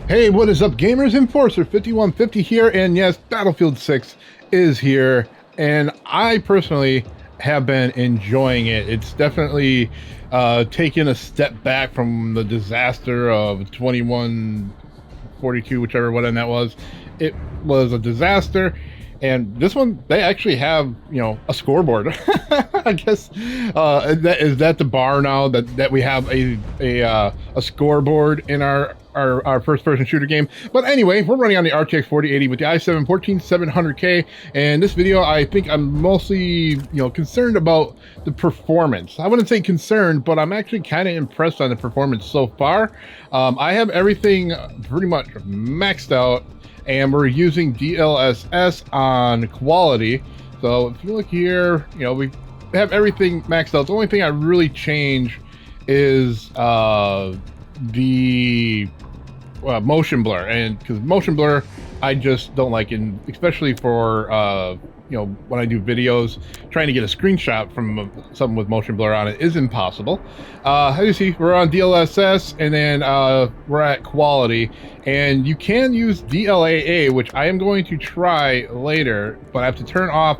Hey, what is up, gamers? Enforcer 5150 here, and yes, Battlefield 6 is here, and I personally have been enjoying it. It's definitely taken a step back from the disaster of 2142, whichever one that was. It was a disaster, and this one, they actually have, you know, a scoreboard. I guess is that the bar now that we have a scoreboard in our first-person shooter game. But anyway, we're running on the RTX 4080 with the i7 14700K, and this video, I think I'm mostly, concerned about the performance. I wouldn't say concerned, but I'm actually kind of impressed on the performance so far. I have everything pretty much maxed out, and we're using DLSS on quality. So if you look here, we have everything maxed out. The only thing I really change is the motion blur, and because motion blur I just don't like, and especially for when I do videos, trying to get a screenshot from something with motion blur on it is impossible. As you see, we're on DLSS, and then we're at quality, and you can use DLAA, which I am going to try later, but I have to turn off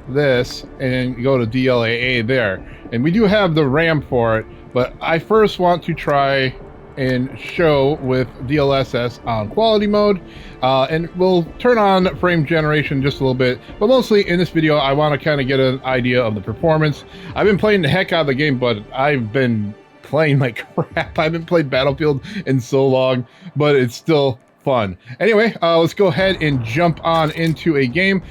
this and go to DLAA there, and we do have the RAM for it, but I first want to try and show with DLSS on quality mode, and we'll turn on frame generation just a little bit, but mostly in this video I want to kind of get an idea of the performance. I've been playing the heck out of the game, but I've been playing like crap. I haven't played Battlefield in so long, but it's still fun. Anyway, let's go ahead and jump on into a game.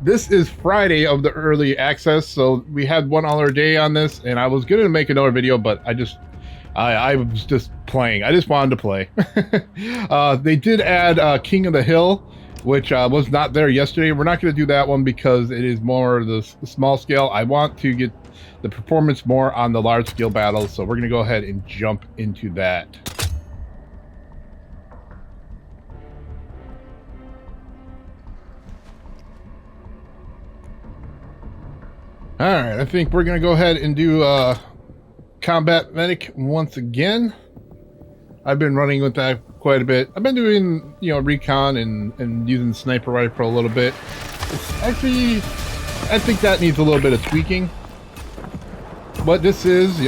This is Friday of the early access, so we had one other day on this, and I was gonna make another video, but I was just playing. I just wanted to play. They did add King of the Hill, which was not there yesterday. We're not going to do that one because it is more the small scale. I want to get the performance more on the large scale battles, so we're going to go ahead and jump into that. All right, I think we're going to go ahead and do Combat Medic once again. I've been running with that quite a bit. I've been doing, recon and using sniper rifle a little bit. It's actually, I think that needs a little bit of tweaking. But this is,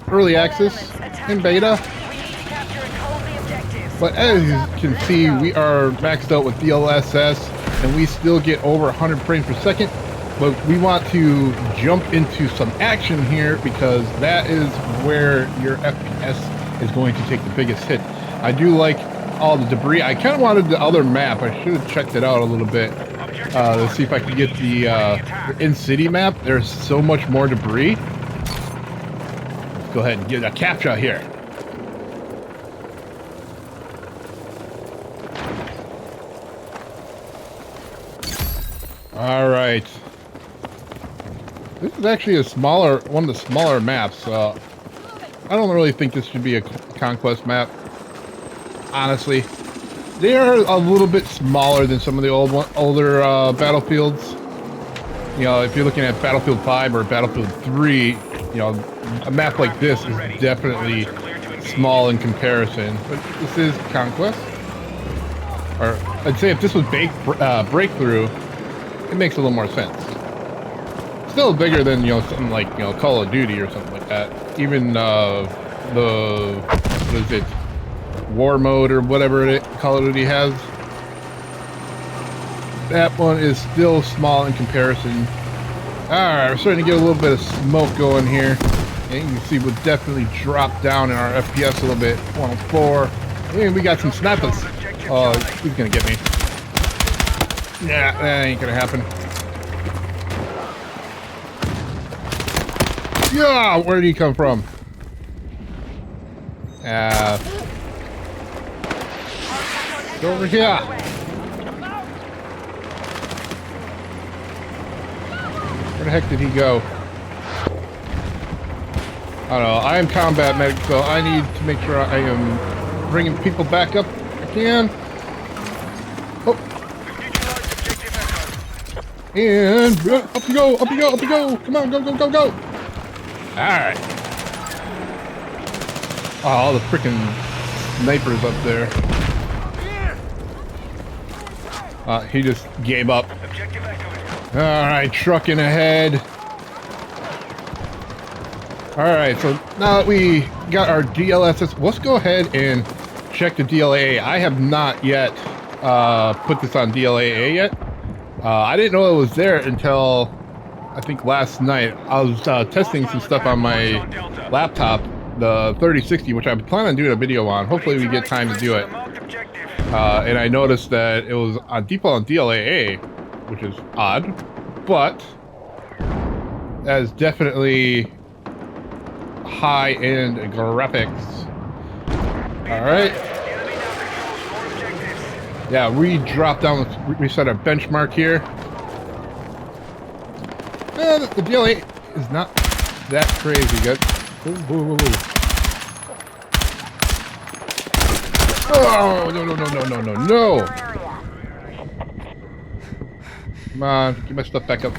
early access in beta. But as you can see, we are maxed out with DLSS, and we still get over 100 frames per second. But we want to jump into some action here, because that is where your FPS is going to take the biggest hit. I do like all the debris. I kind of wanted the other map. I should have checked it out a little bit. Let's see if I can get the in-city map. There's so much more debris. Let's go ahead and get a captcha here. All right. This is actually one of the smaller maps. I don't really think this should be a conquest map, honestly. They are a little bit smaller than some of the older Battlefields. If you're looking at Battlefield 5 or Battlefield 3, a map like this is definitely small in comparison. But this is conquest. Or I'd say if this was breakthrough, it makes a little more sense. Still bigger than something like Call of Duty or something like that. Even what is it, War Mode or whatever Call of Duty has. That one is still small in comparison. Alright, we're starting to get a little bit of smoke going here, and you can see we'll definitely drop down in our FPS a little bit. 104, and we got some snipers. Oh, he's gonna get me. Yeah, that ain't gonna happen. Yeah, where did he come from? Go over here. Where the heck did he go? I don't know. I am combat medic, so I need to make sure I am bringing people back up if I can. Oh. And up you go, up you go, up you go. Come on, go, go, go, go. Alright. Oh, all the freaking snipers up there. He just gave up. Alright, trucking ahead. Alright, so now that we got our DLSS, let's go ahead and check the DLAA. I have not yet put this on DLAA yet. I didn't know it was there until I think last night. I was testing some stuff on my laptop, the 3060, which I plan on doing a video on. Hopefully we get time to do it. And I noticed that it was on default on DLAA, which is odd, but that is definitely high-end graphics. Alright. Yeah, we dropped down, we set our benchmark here. The DLA is not that crazy good. Oh, no. Come on, get my stuff back up.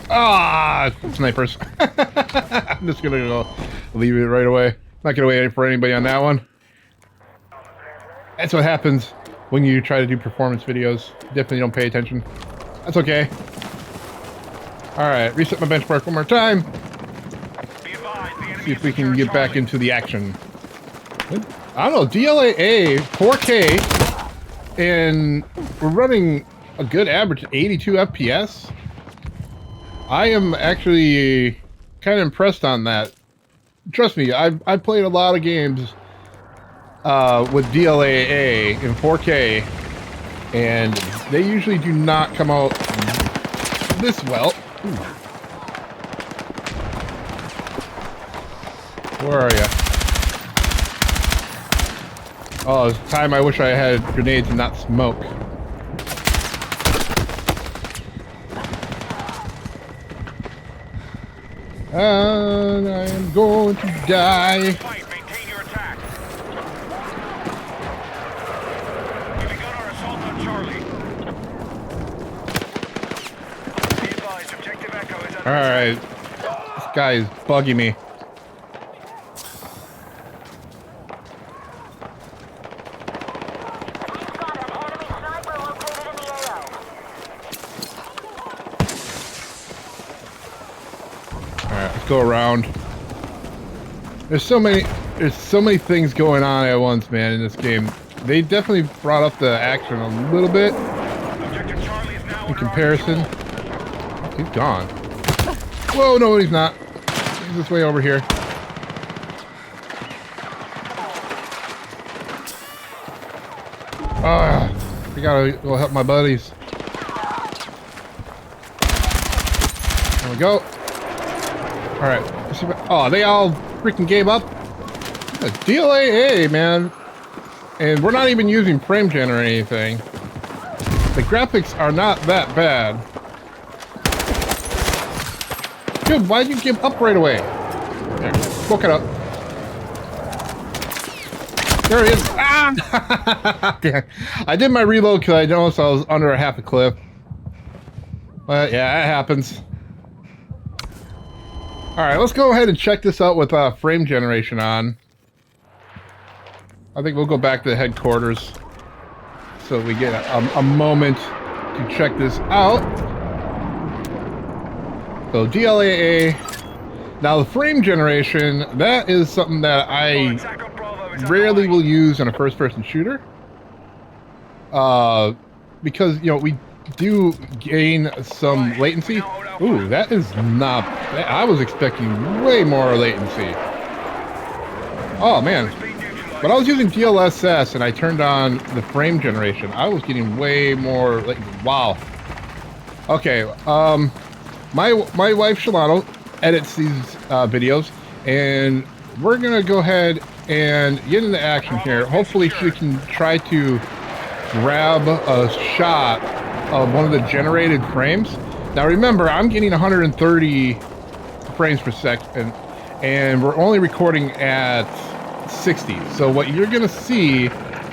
Ah, snipers. I'm just gonna go leave it right away. Not gonna wait for anybody on that one. That's what happens when you try to do performance videos. Definitely don't pay attention. That's okay. Alright, reset my benchmark one more time. See if we can get back into the action. I don't know, DLAA 4K, and we're running a good average 82 FPS. I am actually kind of impressed on that. Trust me, I've played a lot of games with DLAA in 4K, and they usually do not come out this well. Ooh. Where are you? Oh, it's time I wish I had grenades and not smoke. And I am going to die. Maintain your attack. We begun our assault on Charlie. Be advised, objective Echo is under Alright. This guy is bugging me. Go around. There's so many things going on at once, man, in this game. They definitely brought up the action a little bit in comparison. He's gone. Whoa, no, he's not. He's this way over here. I gotta go help my buddies. There we go. Alright. Oh, they all freaking gave up? DLAA, man. And we're not even using frame gen or anything. The graphics are not that bad. Dude, why'd you give up right away? There, smoke it up. There it is. Ah! I did my reload because I noticed I was under a half a cliff. But yeah, that happens. Alright, let's go ahead and check this out with frame generation on. I think we'll go back to the headquarters so we get a moment to check this out. So DLAA. Now the frame generation, that is something that I rarely will use in a first-person shooter. Because, you know, we do gain some latency. Ooh, that is not... I was expecting way more latency. Oh, man. When I was using DLSS and I turned on the frame generation, I was getting way more latency. Wow. Okay, my wife, Shalano, edits these videos, and we're going to go ahead and get into action here. Hopefully she can try to grab a shot of one of the generated frames. Now remember, I'm getting 130 frames per second, and we're only recording at 60. So what you're going to see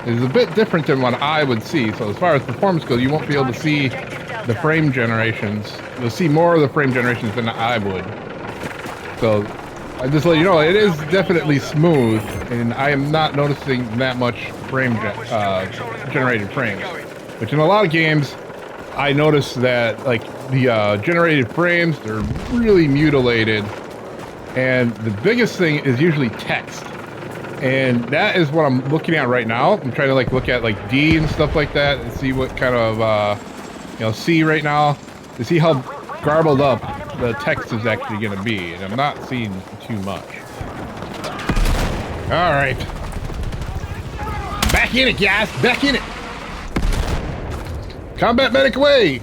is a bit different than what I would see. So as far as performance goes, you won't be able to see the frame generations. You'll see more of the frame generations than I would. So I just let you know it is definitely smooth, and I am not noticing that much generated frames. Which in a lot of games, I notice that like the generated frames, they're really mutilated, and the biggest thing is usually text. And that is what I'm looking at right now. I'm trying to like look at like D and stuff like that and see what kind of C right now to see how garbled up the text is actually going to be. And I'm not seeing too much. All right, back in it, guys. Back in it. Combat medic away.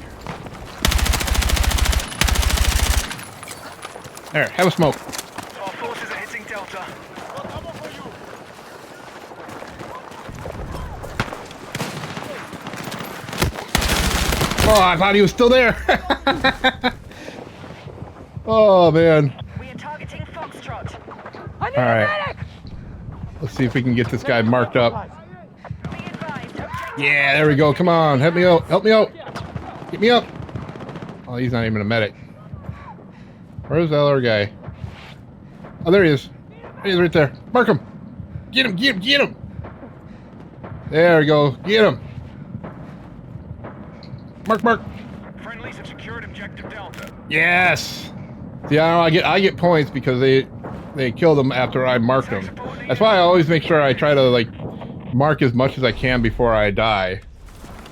There, have a smoke. Our forces are hitting Delta. Oh, I thought he was still there. Oh, man. We are targeting Foxtrot. All right. Let's see if we can get this guy marked up. Be advised, objective Yeah, there we go. Come on, help me out. Help me out. Get me up. Oh, he's not even a medic. Where's the other guy? Oh, there he is. He is right there. Mark him. Get him, get him, get him. There we go. Get him. Mark, mark. Friendlies have secured objective Delta. Yes. See, I get points because they killed them after I marked them. That's why I always make sure I try to like mark as much as I can before I die.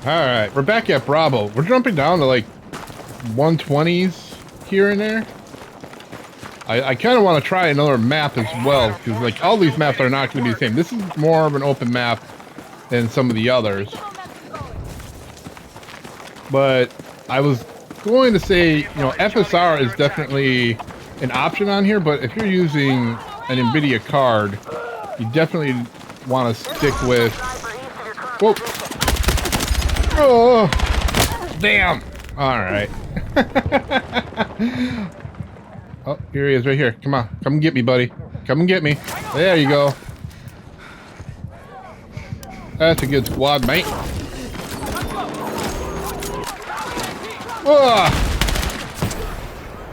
All right, we're back at Bravo. We're jumping down to like 120s here and there. I kind of want to try another map as well because like all these maps are not going to be the same. This is more of an open map than some of the others. But I was going to say, you know, FSR is definitely an option on here, but if you're using an NVIDIA card, you definitely want to stick with... Whoa! Oh! Damn! Alright. Oh, here he is right here. Come on. Come and get me, buddy. Come and get me. There you go. That's a good squad, mate.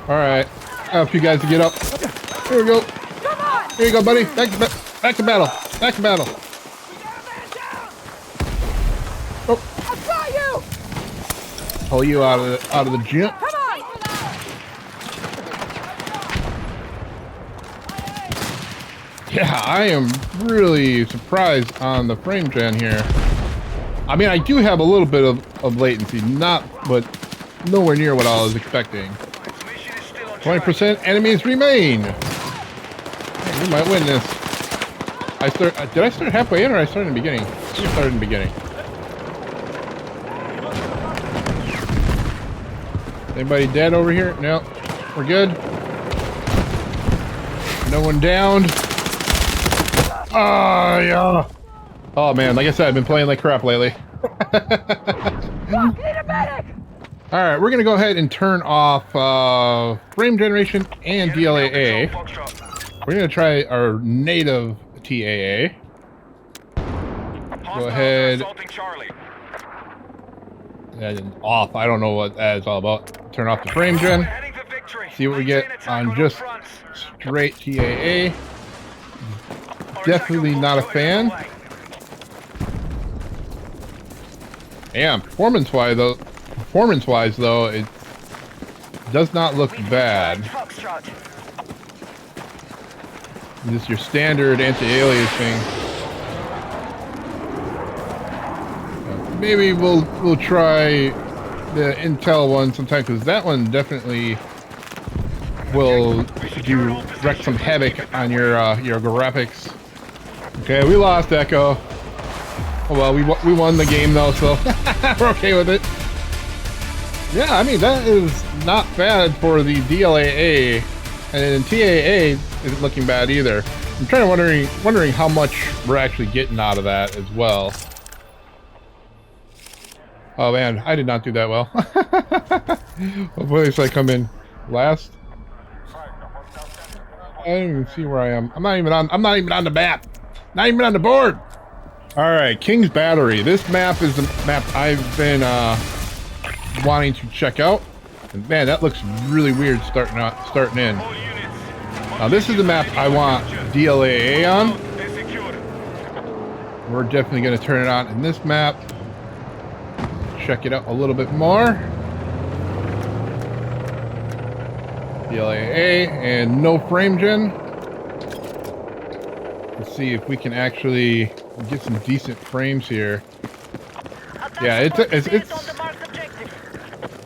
All right, help you guys to get up. Here we go. Here you go, buddy. Back to battle. Back to battle. Oh, I got you. pull you out of the gym. Come on. Yeah, I am really surprised on the frame gen here. I mean, I do have a little bit of latency, but nowhere near what I was expecting. 20% enemies remain. We might win this. Did I start halfway in or I started in the beginning? I think I started in the beginning. Anybody dead over here? No. We're good. No one downed. Oh, yeah. Oh, man. Like I said, I've been playing like crap lately. Need a medic. All right, we're gonna go ahead and turn off frame generation and DLAA. We're gonna try our native TAA. Go ahead. And off. I don't know what that is all about. Turn off the frame gen. See what we get on just straight TAA. Definitely not a fan. Damn, performance-wise though, it does not look bad. Just your standard anti-aliasing. Maybe we'll try the Intel one sometime because that one definitely will wreak some havoc on your graphics. Okay, we lost Echo. Oh well, we won the game though, so we're okay with it. Yeah, I mean that is not bad for the DLAA, and then TAA isn't looking bad either. I'm trying to wondering how much we're actually getting out of that as well. Oh man, I did not do that well. Hopefully, I come in last. I don't even see where I am. I'm not even on the map. Not even on the board. All right, King's Battery. This map is the map I've been wanting to check out. And man, that looks really weird starting in. Now this is the map I want DLAA on. Is secured. We're definitely going to turn it on in this map. Check it out a little bit more. DLAA and no frame gen. Let's see if we can actually get some decent frames here. Yeah,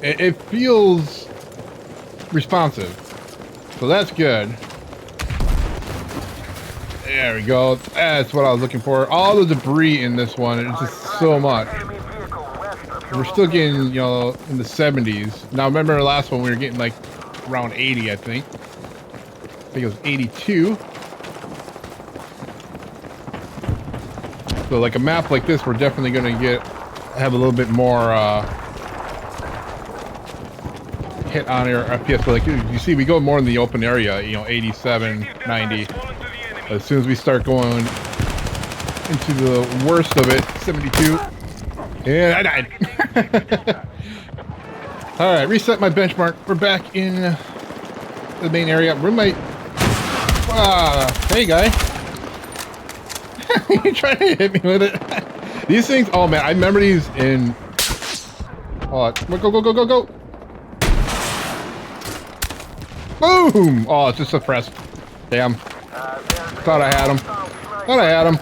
it feels responsive, so that's good. There we go. That's what I was looking for. All the debris in this one, it's just so much. We're still getting, you know, in the 70s. Now remember the last one we were getting like around 80, I think. I think it was 82. So like a map like this, we're definitely going to have a little bit more hit on our FPS. But like you see, we go more in the open area, you know, 87, 90. As soon as we start going into the worst of it, 72. And I died. All right, reset my benchmark. We're back in the main area. We might. Hey guy. You trying to hit me with it? These things, oh man, I remember these in. Oh, go. Boom! Oh, it's just suppressed. Damn. Thought I had him.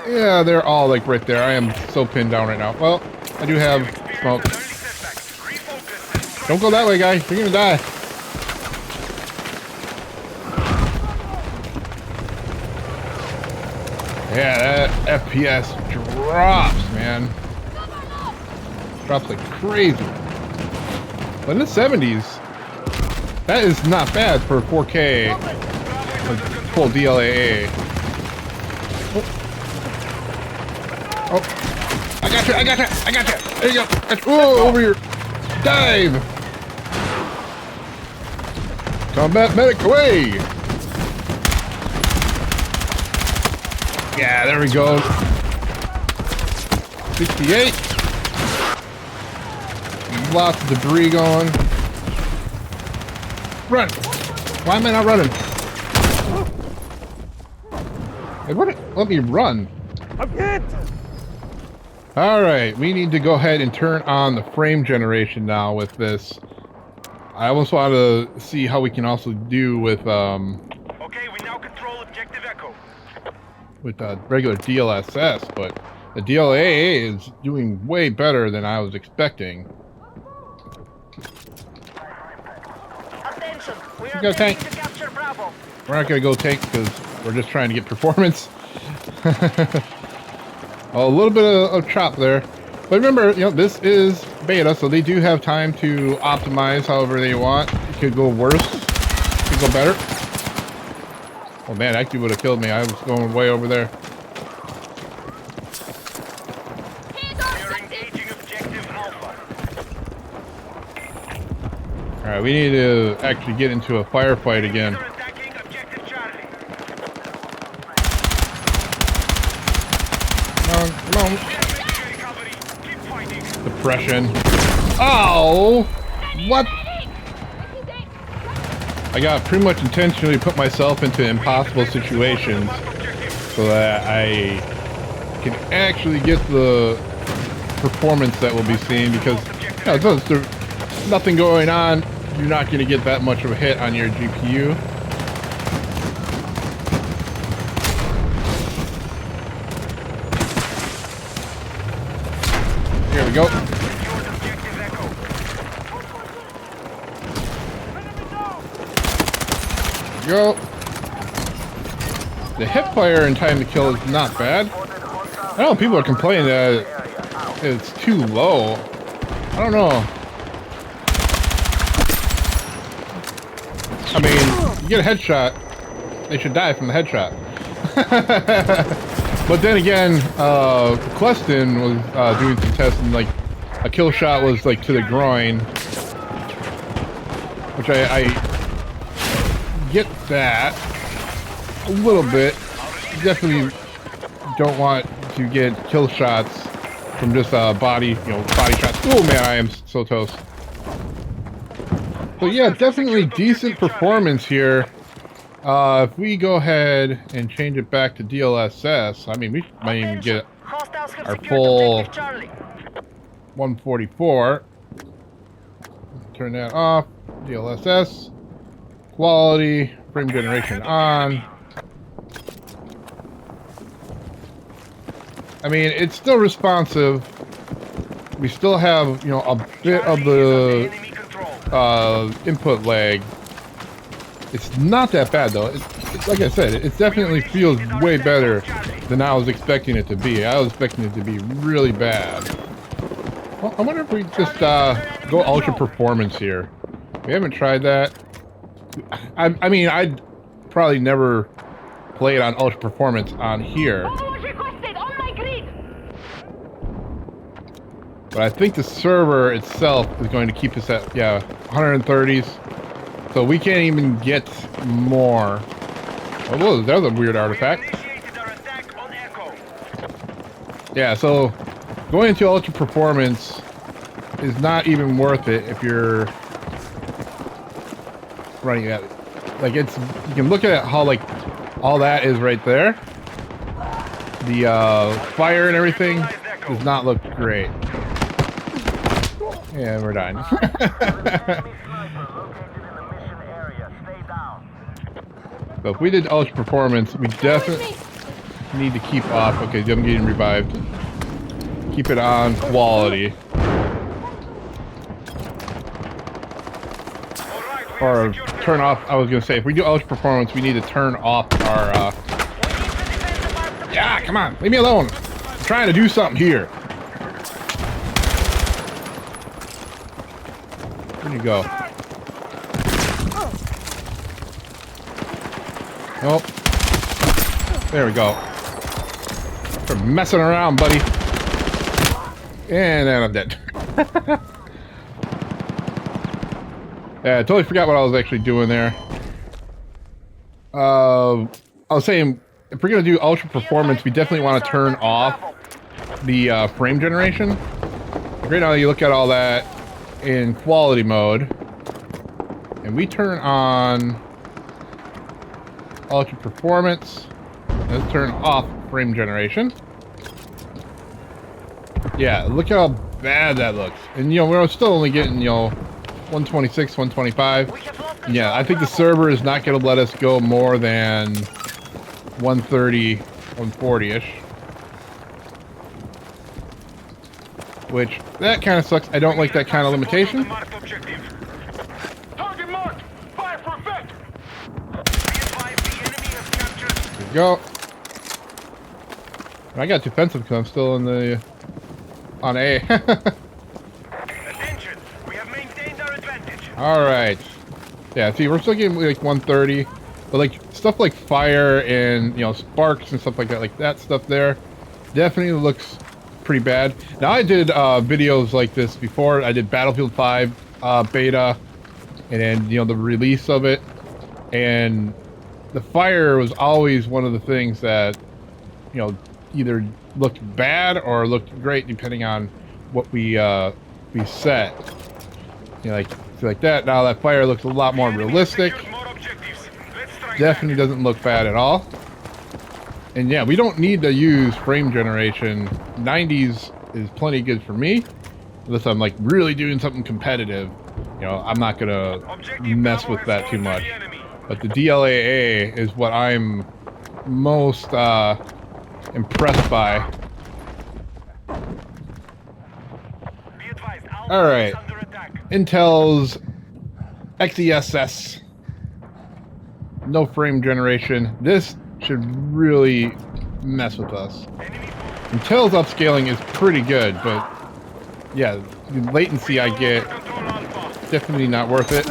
Yeah, they're all like right there. I am so pinned down right now. Well, I do have smoke. Don't go that way, guy. You're gonna die. Yeah, that FPS drops, man. Drops like crazy. But in the 70s, that is not bad for 4K, full DLAA. Oh, I got you. There you go. Whoa, over here. Dive. Combat medic away. Yeah, there we go. 68. Lots of debris going. Run! Why am I not running? It wouldn't let me run. I'm hit! Alright, we need to go ahead and turn on the frame generation now with this. I almost want to see how we can also do with Okay, we now control objective Echo. with regular DLSS, but the DLAA is doing way better than I was expecting. Attention, we are Go tank. ready to capture Bravo. We're not gonna go tank because we're just trying to get performance. A little bit of chop there, but remember, you know, this is beta, so they do have time to optimize however they want. It could go worse, it could go better. Oh man, actually would have killed me. I was going way over there. We are engaging objective Alpha. All right, we need to actually get into a firefight again. They're attacking objective Charlie. Come on. Recovery. Keep fighting. Depression. Oh! What? I got pretty much intentionally put myself into impossible situations so that I can actually get the performance that we'll be seeing, because you know, there's nothing going on. You're not going to get that much of a hit on your GPU. Here we go. Go. The hip fire and time to kill is not bad. I know people are complaining that it's too low. I don't know. I mean, you get a headshot, they should die from the headshot. But then again, Cleston was doing some testing, like a kill shot was like to the groin, which I get that a little bit. Definitely don't want to get kill shots from just body shots. Oh man, I am so toast. But yeah, definitely decent performance here If we go ahead and change it back to DLSS, I mean, we might even get Hostiles have our secured full objective Charlie. 144. Turn that off. DLSS. Quality. Frame generation on. I mean, it's still responsive. We still have, you know, a bit of the Enemy control. input lag. It's not that bad though. It's like I said, it definitely feels way better than I was expecting it to be. I was expecting it to be really bad. Well, I wonder if we just go ultra performance here. We haven't tried that. I mean, I'd probably never play it on ultra performance on here. But I think the server itself is going to keep us at, 130s. So we can't even get more. Oh, whoa, that was a weird artifact. Initiated our attack on Echo. Yeah, so going into ultra performance is not even worth it if you're running that. Like, it's, you can look at how, like, all that is right there. The fire and everything does not look great. Yeah, we're dying. So if we did ultra performance, we definitely need to keep off. Okay, I'm getting revived. Keep it on quality. Or turn off, I was gonna say, if we do ultra performance, we need to turn off our, yeah, come on, leave me alone. I'm trying to do something here. Where'd you go? Nope. There we go. We're messing around, buddy. And then I'm dead. Yeah, I totally forgot what I was actually doing there. I was saying, if we're gonna do ultra performance, we definitely want to turn off the frame generation. Right now, you look at all that in quality mode, and we turn on ultra performance. Let's turn off frame generation. Yeah, look how bad that looks. And, you know, we're still only getting, you know, 126, 125. Yeah, I think the server is not going to let us go more than 130, 140-ish. Which, that kind of sucks. I don't like that kind of limitation. Target marked. Fire for effect. There we go. I got defensive because I'm still in the... on A. Attention. We have maintained our advantage. Alright. Yeah, see, we're still getting like 130. But like, stuff like fire and, you know, sparks and stuff like that stuff there definitely looks pretty bad. Now, I did videos like this before. I did Battlefield 5 beta, and then, you know, the release of it. And the fire was always one of the things that, you know, either looked bad or looked great depending on what we set. You know, like that. Now that fire looks a lot more realistic. Definitely doesn't look bad at all. And yeah, we don't need to use frame generation. 90s is plenty good for me. Unless I'm like really doing something competitive. You know, I'm not gonna mess with that too much. But the DLAA is what I'm most impressed by. Alright. Intel's XESS. No frame generation. This should really mess with us. Intel's upscaling is pretty good, but yeah, the latency I get, definitely not worth it.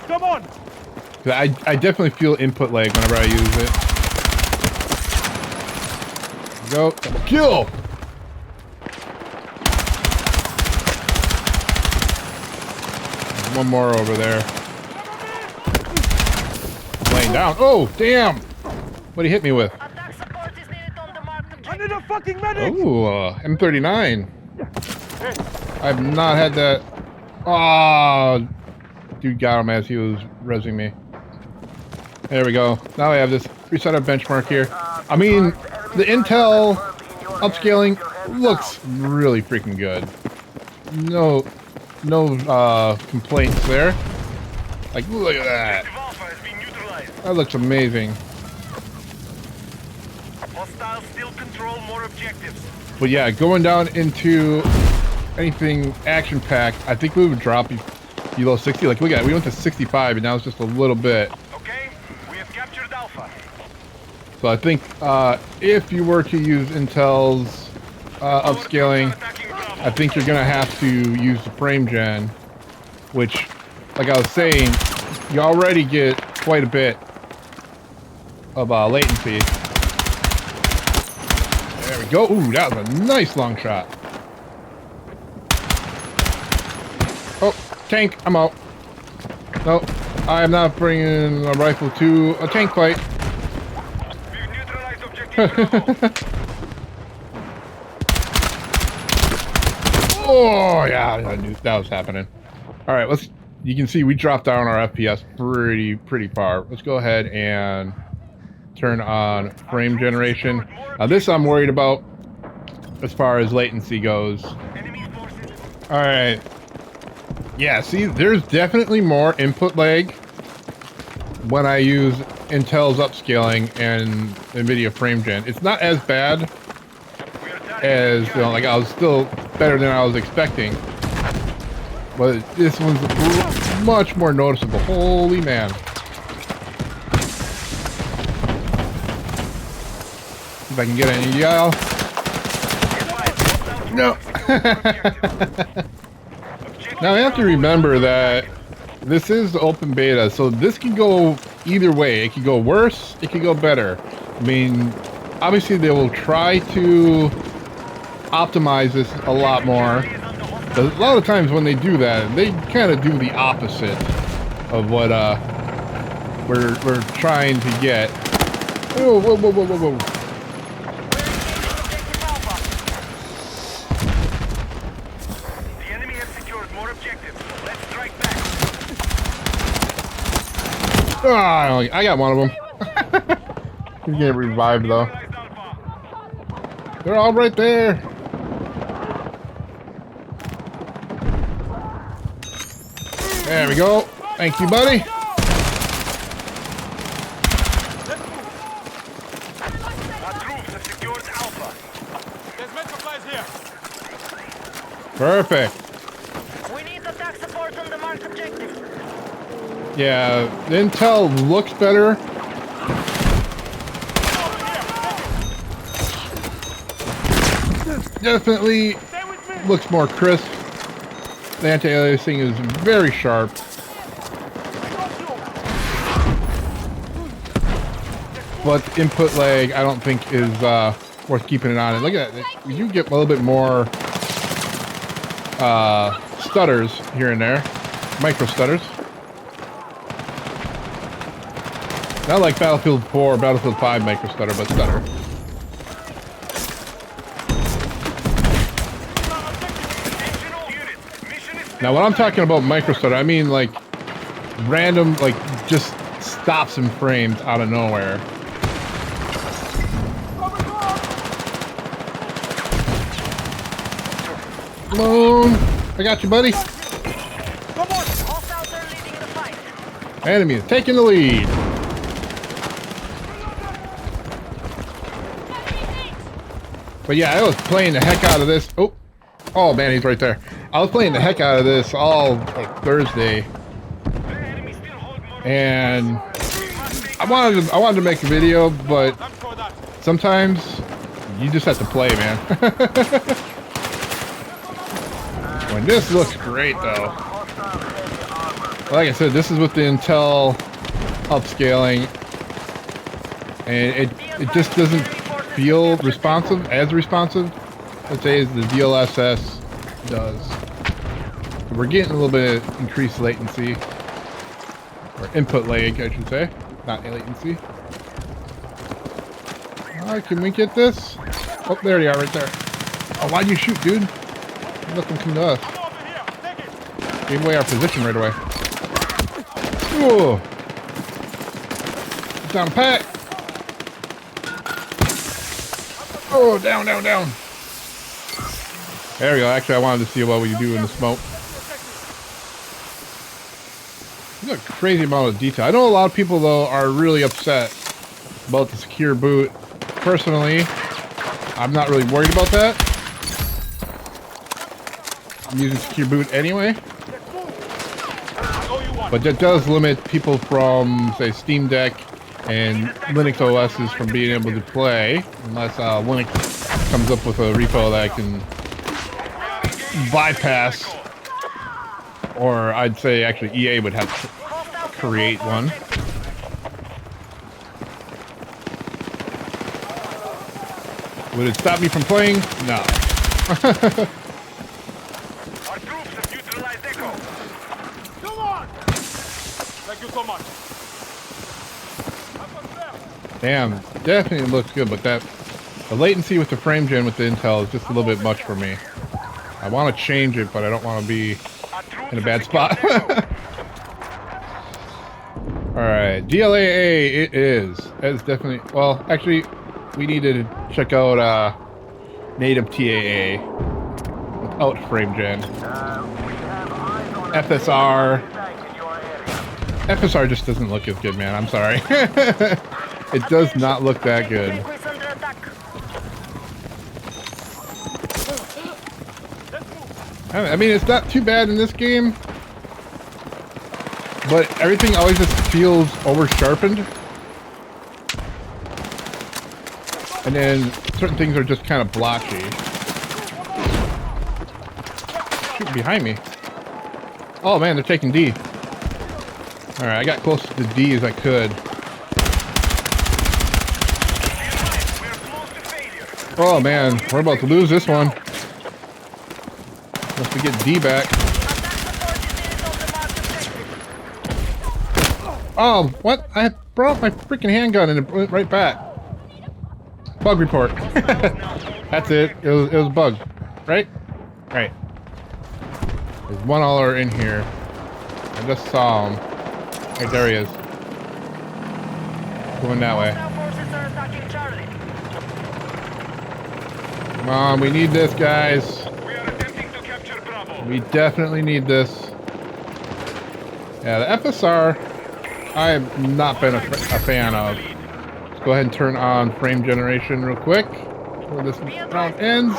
Come on. I definitely feel input lag whenever I use it. Go. Kill! There's one more over there. Laying down. Oh, damn! What he hit me with? Attack support is needed on the marked objective. I need a fucking medic. Ooh, M39. I've not had that. Oh, dude got him as he was rezzing me. There we go. Now I have this reset our benchmark here. I mean, the Intel upscaling looks really freaking good. No complaints there. Like, look at that. Alpha has been neutralized. That looks amazing. Hostiles still control more objectives. But yeah, going down into anything action-packed, I think we would drop below 60. Like, look at it. We went to 65, and now it's just a little bit. Okay, we have captured Alpha. So I think if you were to use Intel's upscaling, I think you're going to have to use the frame gen, which, like I was saying, you already get quite a bit of latency. There we go. Ooh, that was a nice long shot. Oh, tank, I'm out. No, I am not bringing a rifle to a tank fight. We've neutralized objective Bravo. Oh, yeah, I knew that was happening. All right, let's. You can see we dropped down our FPS pretty far. Let's go ahead and turn on frame generation. Now, this I'm worried about as far as latency goes. Enemy forces. All right. Yeah, see, there's definitely more input lag when I use Intel's upscaling and NVIDIA frame gen. It's not as bad We are targeting as, you know, like I was still better than I was expecting. But this one's much more noticeable. Holy man. If I can get any yell. No. Now I have to remember that this is the open beta, so this can go either way. It can go worse, it can go better. I mean, obviously they will try to optimize this a lot more. But a lot of times when they do that, they kind of do the opposite of what we're trying to get. Whoa, whoa, whoa, whoa, whoa, whoa. The enemy has secured more objectives. Let's strike back. Ah, I got one of them. He's getting revived though. Neutralized Alpha. They're all right there. There we go. Thank you, buddy. Our troops have secured Alpha. There's med supplies here. Perfect. We need attack support on the marked objective. Yeah, the Intel looks better. Definitely looks more crisp. The anti-aliasing is very sharp. But input lag, I don't think is worth keeping it on. And look at that. You get a little bit more stutters here and there. Micro stutters. Not like Battlefield 4 or Battlefield 5 micro stutter, but stutter. Now, when I'm talking about micro stutter, I mean like random, like just stops in frames out of nowhere. Come on, I got you, buddy. Hostiles are leading the fight. Enemy is taking the lead. But yeah, I was playing the heck out of this. Oh man, he's right there. I was playing the heck out of this all like Thursday, and I wanted to make a video, but sometimes you just have to play, man. When this looks great, though. Like I said, this is with the Intel upscaling, and it just doesn't feel responsive, let's say, as the DLSS does. We're getting a little bit of increased latency, or input lag, I should say, not latency. Alright, can we get this? Oh, there you are, right there. Oh, why'd you shoot, dude? Let them come to us. Gave away our position right away. Ooh. Down pat. Oh, down, down, down. There we go. Actually, I wanted to see what we do in the smoke. There's a crazy amount of detail. I know a lot of people, though, are really upset about the secure boot. Personally, I'm not really worried about that. I'm using secure boot anyway. But that does limit people from, say, Steam Deck and Linux OSs from being able to play, unless Linux comes up with a repo that I can bypass, or I'd say actually EA would have to create one. Would it stop me from playing? No. Our troops have neutralized Echo. Come on! Thank you so much. Damn, definitely looks good, but the latency with the frame gen with the Intel is just a little bit much for me. I want to change it, but I don't want to be in a bad spot. Alright, DLAA it is. It's definitely... Well, actually, we need to check out native TAA without frame gen. FSR. FSR just doesn't look as good, man. I'm sorry. It does not look that good. I mean, it's not too bad in this game, but everything always just feels over-sharpened. And then certain things are just kind of blotchy. Shoot behind me. Oh man, they're taking D. Alright, I got close to the D as I could. Oh man, we're about to lose this one. Unless we get D back. Oh, what? I brought my freaking handgun and it went right back. Bug report. That's it. It was a bug. Right? Right. There's one other in here. I just saw him. Right, there he is. Going that way. Come on, we need this, guys. We are attempting to capture Bravo. We definitely need this. Yeah, the FSR, I have not been a fan of. Let's go ahead and turn on frame generation real quick before this round ends.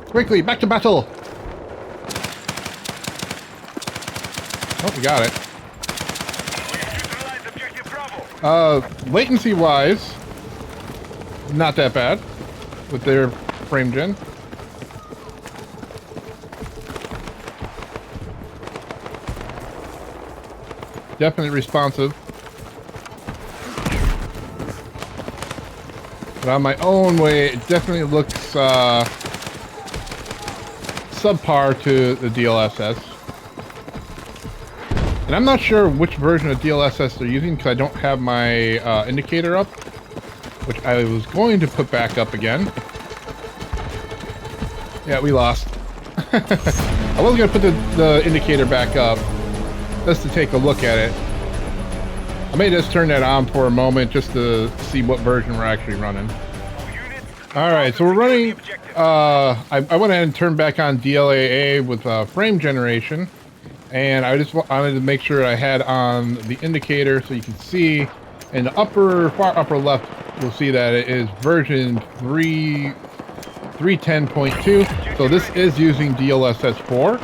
Quickly, back to battle. Oh, we got it. Latency wise, not that bad with their frame gen. Definitely responsive. But on my own way, it definitely looks subpar to the DLSS. And I'm not sure which version of DLSS they're using because I don't have my indicator up, which I was going to put back up again. Yeah, we lost. I wasn't going to put the indicator back up just to take a look at it. I may just turn that on for a moment just to see what version we're actually running. Alright, so we're running... I went ahead and turned back on DLAA with frame generation. And I just wanted to make sure I had on the indicator so you can see in the far upper left, you'll see that it is version 3.10.2. So this is using DLSS 4.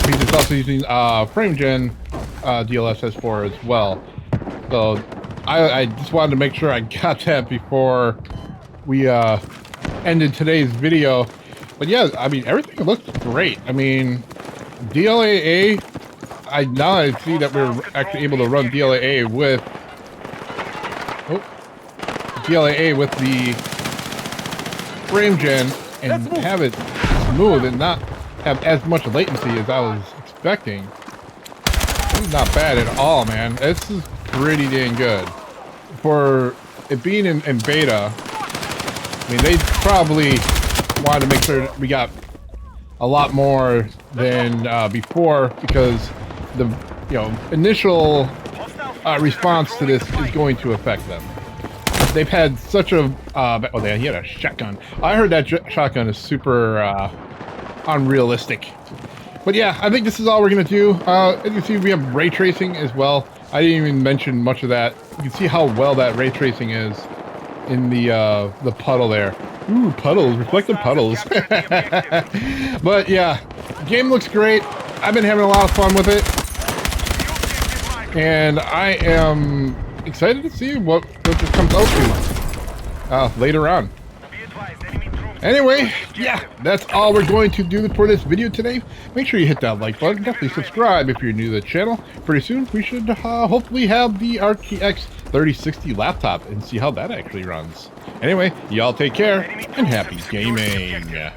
Because it's also using frame gen DLSS 4 as well. So I just wanted to make sure I got that before we ended today's video. But yeah, I mean, everything looks great. I mean... DLAA, now I see that we're actually able to run DLAA with the frame gen and have it smooth and not have as much latency as I was expecting. This is not bad at all, man. This is pretty dang good. For it being in beta, I mean, they probably wanted to make sure that we got a lot more than before, because the initial response to this is going to affect them. They've had such a he had a shotgun. I heard that shotgun is super unrealistic. But yeah, I think this is all we're gonna do. As you can see, we have ray tracing as well. I didn't even mention much of that. You can see how well that ray tracing is in the puddle there. Ooh, puddles, reflective puddles. But yeah, game looks great. I've been having a lot of fun with it, and I am excited to see what this comes out to later on. Anyway, yeah, that's all we're going to do for this video today. Make sure you hit that like button. Definitely subscribe if you're new to the channel. Pretty soon, we should hopefully have the RTX 3060 laptop and see how that actually runs. Anyway, y'all take care and happy gaming.